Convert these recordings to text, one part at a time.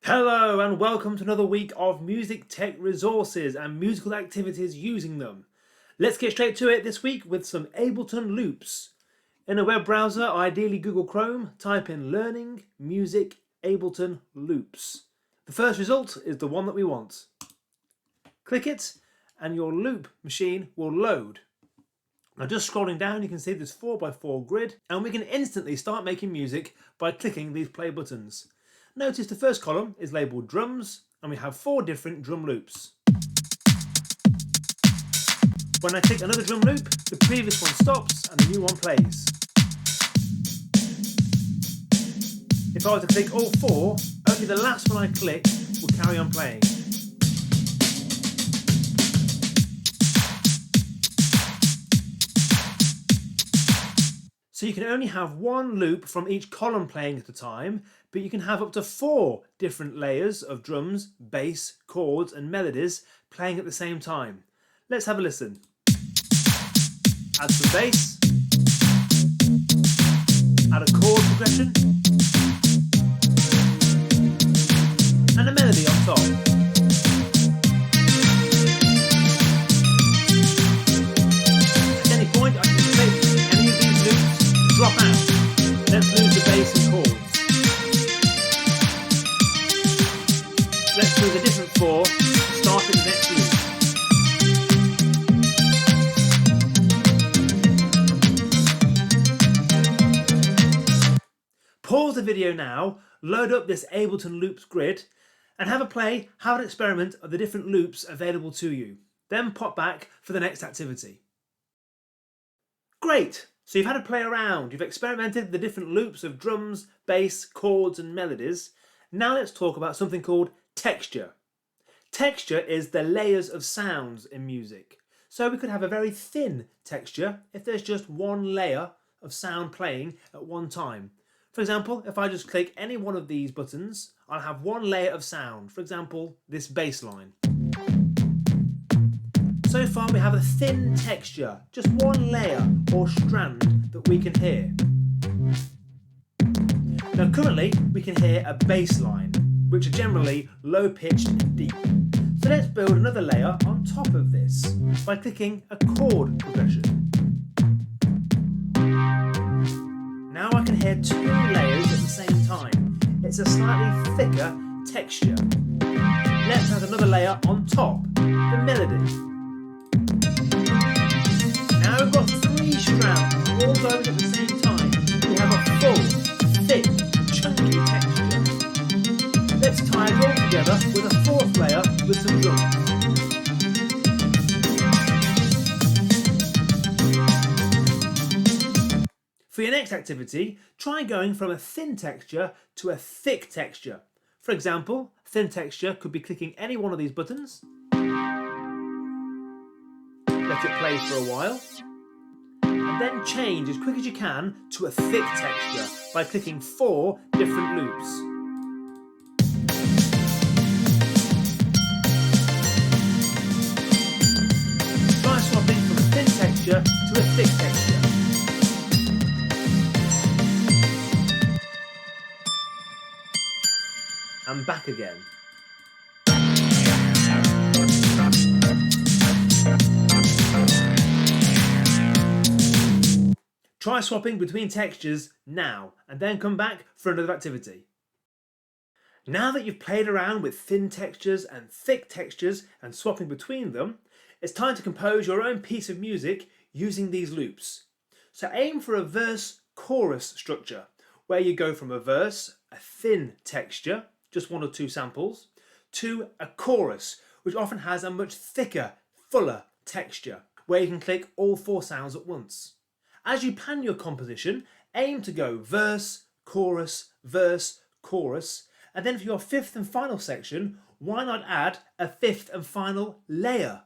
Hello and welcome to another week of music tech resources and musical activities using them. Let's get straight to it this week with some Ableton loops. In a web browser, ideally Google Chrome, type in Learning Music Ableton Loops. The first result is the one that we want. Click it and your loop machine will load. Now just scrolling down you can see this 4x4 grid and we can instantly start making music by clicking these play buttons. Notice the first column is labelled drums and we have 4 different drum loops. When I click another drum loop, the previous one stops and the new one plays. If I were to click all 4, only the last one I click will carry on playing. So you can only have one loop from each column playing at a time, but you can have up to 4 different layers of drums, bass, chords and melodies playing at the same time. Let's have a listen. Add some bass, add a chord progression, and a melody on top. At any point I can click any of these loops, drop out. Let's lose the bass and chords. Let's do the different 4, start at the next loop. Pause the video now, load up this Ableton Loops grid and have a play, have an experiment of the different loops available to you. Then pop back for the next activity. Great! So you've had a play around, you've experimented with the different loops of drums, bass, chords and melodies. Now let's talk about something called texture. Texture is the layers of sounds in music. So we could have a very thin texture if there's just one layer of sound playing at one time. For example, if I just click any one of these buttons, I'll have one layer of sound. For example, this bass line. So far we have a thin texture, just one layer or strand that we can hear. Now currently we can hear a bass line, which are generally low-pitched and deep. So let's build another layer on top of this by clicking a chord progression. Now I can hear 2 layers at the same time. It's a slightly thicker texture. Let's add another layer on top, the melody. Now we've got 3 strands all going at the same time. We have a full, thick, chunky texture. Let's tie it all together with a 4th layer with some drums. For your next activity, try going from a thin texture to a thick texture. For example, thin texture could be clicking any one of these buttons. Let it play for a while. And then change as quick as you can to a thick texture by clicking 4 different loops. Try swapping from a thin texture to a thick texture. And back again. Try swapping between textures now and then come back for another activity. Now that you've played around with thin textures and thick textures and swapping between them, it's time to compose your own piece of music using these loops. So aim for a verse-chorus structure where you go from a verse, a thin texture, just 1 or 2 samples, to a chorus, which often has a much thicker, fuller texture, where you can click all 4 sounds at once. As you plan your composition, aim to go verse, chorus, and then for your 5th and final section, why not add a 5th and final layer?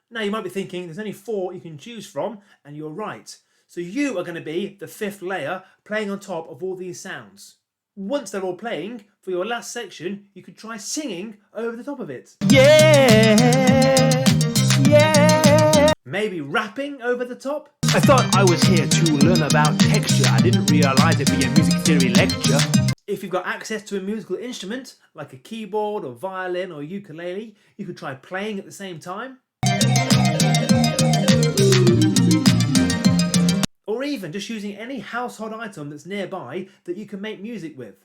Now you might be thinking there's only 4 you can choose from, and you're right. So you are going to be the 5th layer playing on top of all these sounds. Once they're all playing, for your last section, you could try singing over the top of it. Yeah, yeah. Maybe rapping over the top. I thought I was here to learn about texture. I didn't realise it'd be a music theory lecture. If you've got access to a musical instrument, like a keyboard or violin or ukulele, you could try playing at the same time. Or even just using any household item that's nearby that you can make music with.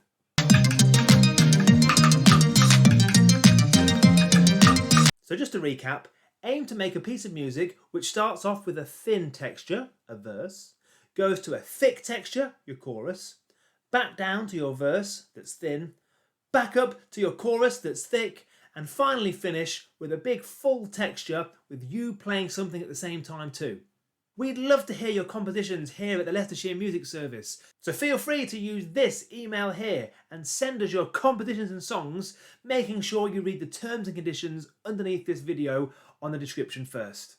So just to recap, aim to make a piece of music which starts off with a thin texture, a verse, goes to a thick texture, your chorus, back down to your verse that's thin, back up to your chorus that's thick, and finally finish with a big full texture with you playing something at the same time too. We'd love to hear your compositions here at the Leicestershire Music Service, so feel free to use this email here and send us your compositions and songs, making sure you read the terms and conditions underneath this video on the description first.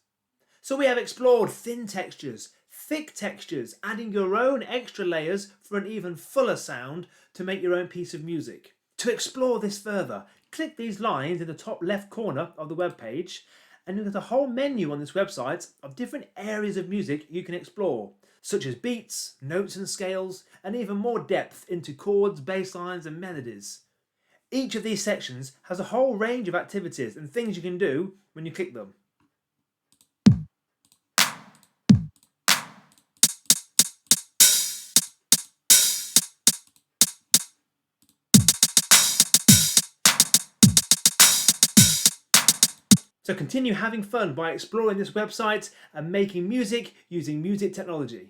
So we have explored thin textures, thick textures, adding your own extra layers for an even fuller sound to make your own piece of music. To explore this further, click these lines in the top left corner of the web page, and you'll get a whole menu on this website of different areas of music you can explore, such as beats, notes and scales, and even more depth into chords, bass lines and melodies. Each of these sections has a whole range of activities and things you can do when you click them. So continue having fun by exploring this website and making music using music technology.